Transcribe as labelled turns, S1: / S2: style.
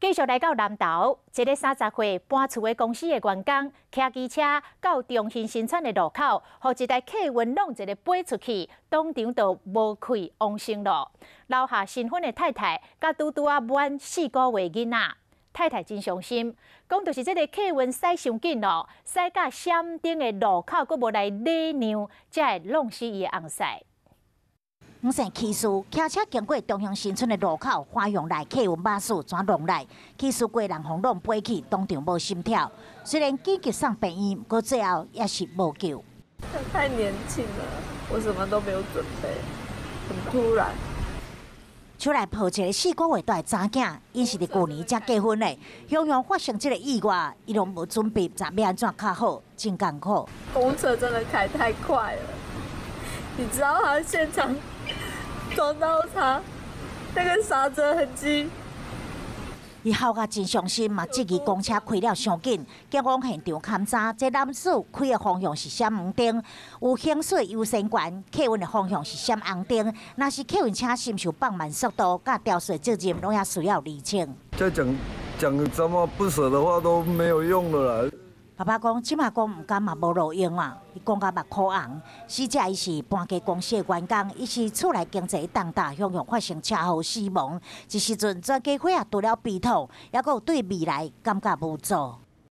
S1: 继续来到南投，一个30岁搬厝的公司的员工，骑机车到中兴新村的路口，互一台客运弄一个飞出去，当场就无开往生路。留下新婚的太太，甲拄满4个月囡仔。太太真伤心，讲就是这个客运驶伤紧咯，驶到闪灯的路口，佫无来礼让，才会弄死伊的翁婿。
S2: 五姓骑士骑车经过中兴新村的路口，花用来客运巴士转弄来，骑士规人轰动飞起，当场无心跳。虽然紧急送病院，不过最后也是无救。
S3: 太年轻了，我什么都没有准备，很突然。
S2: 出来抱一个4个月大的查囝，因是伫去年才结婚的，雄雄发生这个意外，伊拢无准备，怎要安怎较好，真艰苦。
S3: 公车真的开太快了，你知道他现场撞到他那个刹车痕迹。
S2: 伊哭甲真伤心嘛，质疑公车开了伤紧。警方现场勘查，这男子开的方向是闪黄灯，有行驶优先权；客运的方向是闪红灯。若是客运车是毋是放慢速度，甲肇事责任，拢也需要厘清。
S4: 再讲怎么不舍的话都没有用了啦。
S2: 爸爸讲，即马讲唔敢嘛无路用啊！伊讲甲目眶红。死者伊是搬家公司的员工，伊是厝内经济重大，雄雄发生车祸死亡。一时阵全家伙也除了悲痛，也阁有对未来感觉无助。